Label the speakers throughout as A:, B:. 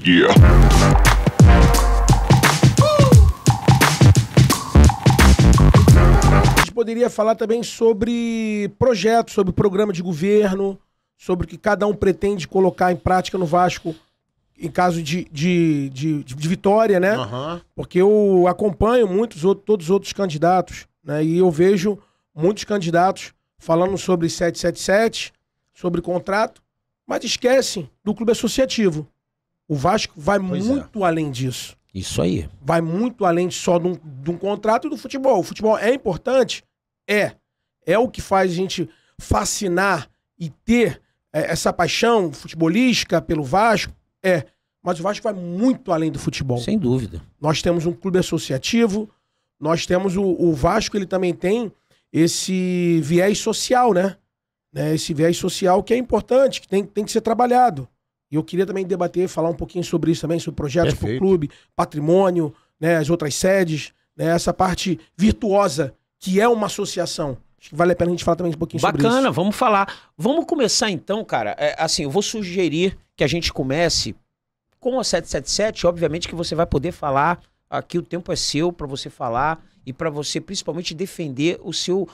A: Yeah.
B: A gente poderia falar também sobre projetos, sobre programa de governo, sobre o que cada um pretende colocar em prática no Vasco em caso de vitória, né?
C: Aham.
B: Porque eu acompanho todos os outros candidatos, né? E eu vejo muitos candidatos falando sobre 777, sobre contrato, mas esquecem do clube associativo. O Vasco vai muito além disso.
C: Isso aí.
B: Vai muito além só de um contrato e do futebol. O futebol é importante? É. É o que faz a gente fascinar e ter essa paixão futebolística pelo Vasco? É. Mas o Vasco vai muito além do futebol.
C: Sem dúvida.
B: Nós temos um clube associativo, nós temos o Vasco, ele também tem esse viés social, né? Esse viés social que é importante, que tem que ser trabalhado. E eu queria também debater, falar um pouquinho sobre isso também, sobre projetos para o clube, patrimônio, né, as outras sedes, né, essa parte virtuosa que é uma associação. Acho que vale a pena a gente falar também um pouquinho sobre isso.
C: Bacana, vamos falar. Vamos começar então, cara. Assim, eu vou sugerir que a gente comece com a 777. Obviamente que você vai poder falar, aqui o tempo é seu para você falar e para você principalmente defender o seu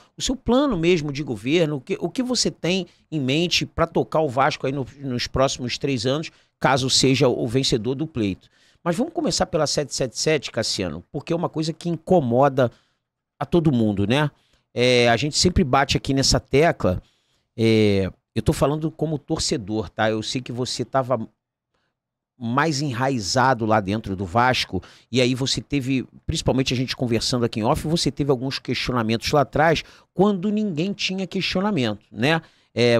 C: plano mesmo de governo, o que você tem em mente para tocar o Vasco aí nos próximos 3 anos, caso seja o vencedor do pleito. Mas vamos começar pela 777, Cassiano, porque é uma coisa que incomoda a todo mundo, né? A gente sempre bate aqui nessa tecla. Eu tô falando como torcedor, tá? Eu sei que você estava mais enraizado lá dentro do Vasco, e aí você teve, principalmente a gente conversando aqui em off, você teve alguns questionamentos lá atrás, quando ninguém tinha questionamento, né?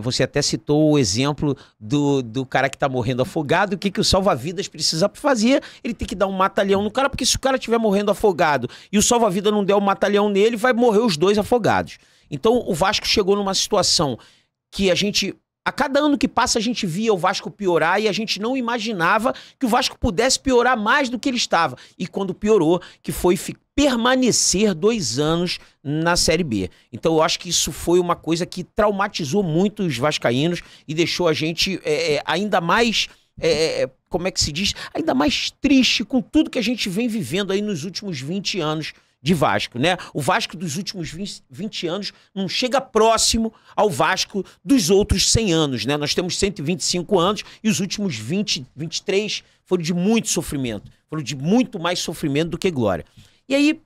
C: Você até citou o exemplo do cara que tá morrendo afogado, o que o salva-vidas precisa fazer? Ele tem que dar um mata-leão no cara, porque se o cara estiver morrendo afogado e o salva-vida não der um mata-leão nele, vai morrer os dois afogados. Então o Vasco chegou numa situação que a cada ano que passa a gente via o Vasco piorar e a gente não imaginava que o Vasco pudesse piorar mais do que ele estava. E quando piorou, que foi permanecer 2 anos na Série B. Então eu acho que isso foi uma coisa que traumatizou muito os vascaínos e deixou a gente ainda mais, como é que se diz? Ainda mais triste com tudo que a gente vem vivendo aí nos últimos 20 anos de Vasco, né? O Vasco dos últimos 20 anos não chega próximo ao Vasco dos outros 100 anos, né? Nós temos 125 anos e os últimos 20, 23 foram de muito sofrimento. Foram de muito mais sofrimento do que glória. E aí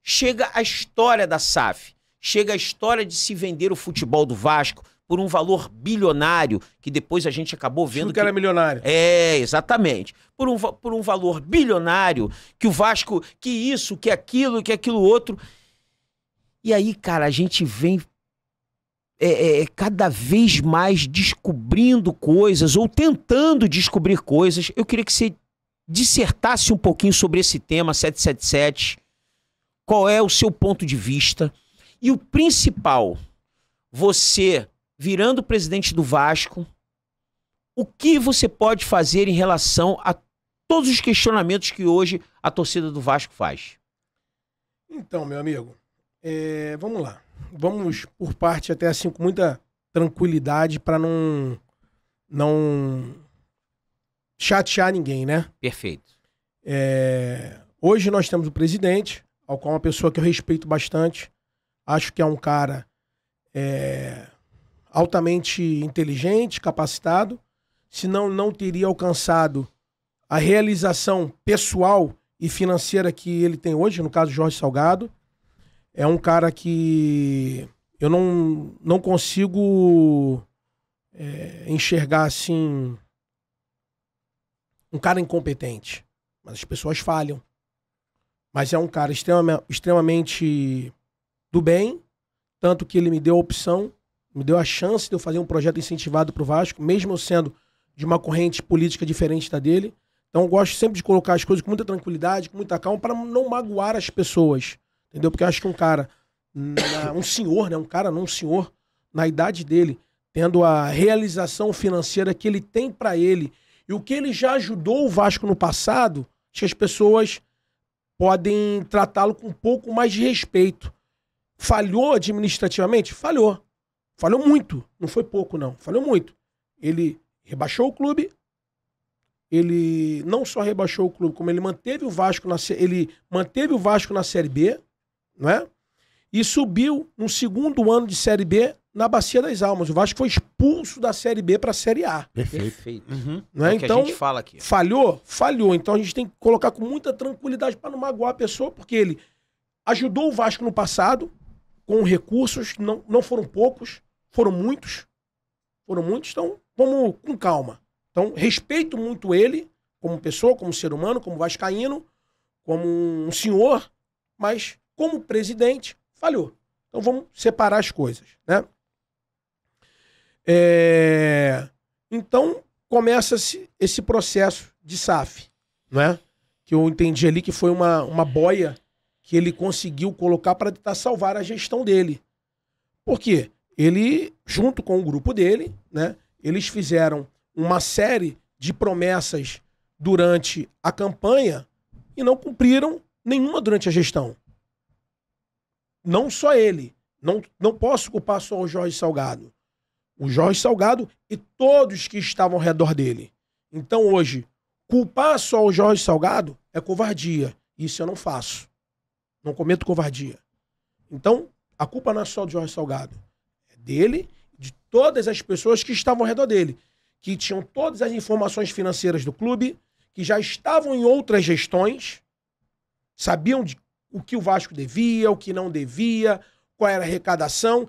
C: chega a história da SAF, chega a história de se vender o futebol do Vasco por um valor bilionário, que depois a gente acabou vendo
B: que era milionário.
C: Exatamente. Por um valor bilionário, que o Vasco, que isso, que aquilo outro. E aí, cara, a gente vem cada vez mais descobrindo coisas, ou tentando descobrir coisas. Eu queria que você dissertasse um pouquinho sobre esse tema, 777. Qual é o seu ponto de vista? E o principal, você virando presidente do Vasco, o que você pode fazer em relação a todos os questionamentos que hoje a torcida do Vasco faz?
B: Então, meu amigo, vamos lá. Vamos por parte até assim com muita tranquilidade para não chatear ninguém, né?
C: Perfeito.
B: Hoje nós temos o presidente, ao qual é uma pessoa que eu respeito bastante. Acho que é um cara altamente inteligente, capacitado, senão não teria alcançado a realização pessoal e financeira que ele tem hoje, no caso Jorge Salgado. É um cara que eu não consigo enxergar assim um cara incompetente, mas as pessoas falham. Mas é um cara extremamente do bem, tanto que ele me deu a opção, me deu a chance de eu fazer um projeto incentivado para o Vasco, mesmo eu sendo de uma corrente política diferente da dele. Então eu gosto sempre de colocar as coisas com muita tranquilidade, com muita calma, para não magoar as pessoas, entendeu? Porque eu acho que um cara, um senhor, né? Um cara, não um senhor, na idade dele, tendo a realização financeira que ele tem para ele e o que ele já ajudou o Vasco no passado, acho que as pessoas podem tratá-lo com um pouco mais de respeito. Falhou administrativamente? Falhou. Falhou muito. Não foi pouco, não. Falhou muito. Ele rebaixou o clube, ele não só rebaixou o clube, como ele manteve o Vasco na Série B, não é? E subiu no segundo ano de Série B na Bacia das Almas. O Vasco foi expulso da Série B para a Série A.
C: Perfeito.
B: Não é?
C: É o que
B: Então,
C: a gente fala aqui.
B: falhou. Então a gente tem que colocar com muita tranquilidade para não magoar a pessoa, porque ele ajudou o Vasco no passado com recursos, não foram poucos, foram muitos, então vamos com calma. Então, respeito muito ele, como pessoa, como ser humano, como vascaíno, como um senhor, mas como presidente, falhou. Então, vamos separar as coisas, né? Então, começa-se esse processo de SAF, né? Que eu entendi ali que foi uma boia que ele conseguiu colocar para tentar salvar a gestão dele. Por quê? Ele, junto com o grupo dele, né? Eles fizeram uma série de promessas durante a campanha e não cumpriram nenhuma durante a gestão. Não só ele. Não posso culpar só o Jorge Salgado. O Jorge Salgado e todos que estavam ao redor dele. Então hoje, culpar só o Jorge Salgado é covardia. Isso eu não faço. Não cometo covardia. Então, a culpa não é só do Jorge Salgado. É dele, de todas as pessoas que estavam ao redor dele, que tinham todas as informações financeiras do clube, que já estavam em outras gestões, sabiam o que o Vasco devia, o que não devia, qual era a arrecadação.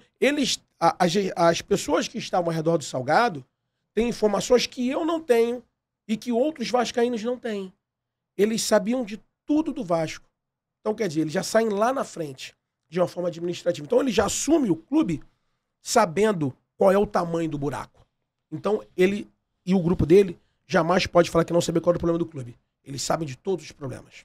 B: As pessoas que estavam ao redor do Salgado têm informações que eu não tenho e que outros vascaínos não têm. Eles sabiam de tudo do Vasco. Então, quer dizer, eles já saem lá na frente de uma forma administrativa. Então, ele já assume o clube sabendo qual é o tamanho do buraco. Então, ele e o grupo dele jamais pode falar que não sabe qual é o problema do clube. Eles sabem de todos os problemas.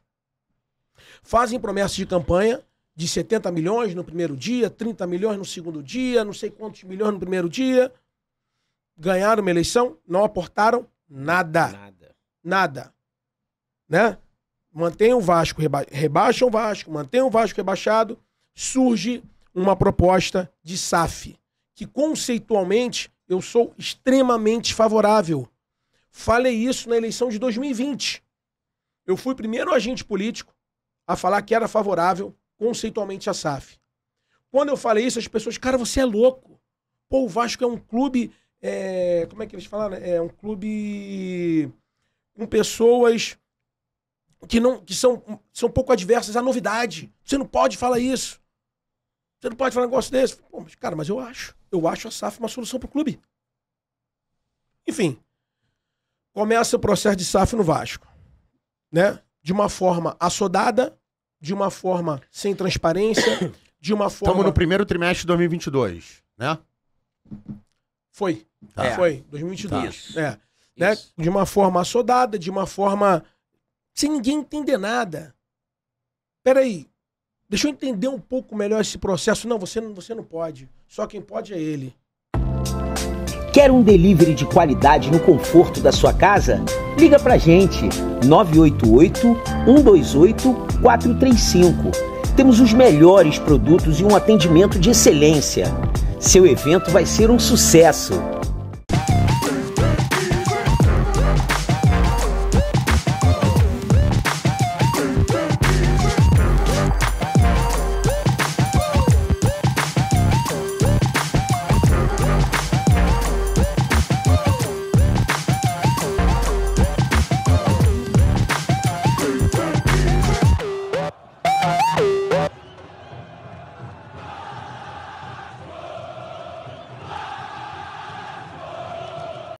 B: Fazem promessas de campanha de 70 milhões no primeiro dia, 30 milhões no segundo dia, não sei quantos milhões no primeiro dia. Ganharam uma eleição, não aportaram nada. Né? Mantém o Vasco, rebaixam o Vasco, mantém o Vasco rebaixado, surge uma proposta de SAF, que conceitualmente eu sou extremamente favorável. Falei isso na eleição de 2020. Eu fui o primeiro agente político a falar que era favorável conceitualmente a SAF. Quando eu falei isso, as pessoas, cara, você é louco. Pô, o Vasco é um clube, como é que eles falaram? É um clube com pessoas que são um pouco adversas à novidade. Você não pode falar isso. Você não pode falar um negócio desse. Pô, mas, cara, mas eu acho a SAF uma solução para o clube. Enfim, começa o processo de SAF no Vasco, né? De uma forma assodada, de uma forma sem transparência, de uma forma...
A: Estamos no primeiro trimestre de 2022, né?
B: Foi.
A: Tá.
B: Foi, 2022.
A: Tá.
B: Né? De uma forma assodada, de uma forma sem ninguém entender nada. Peraí, deixa eu entender um pouco melhor esse processo. Não, você não pode. Só quem pode é ele.
C: Quer um delivery de qualidade no conforto da sua casa? Liga pra gente, 988-128-435. Temos os melhores produtos e um atendimento de excelência. Seu evento vai ser um sucesso.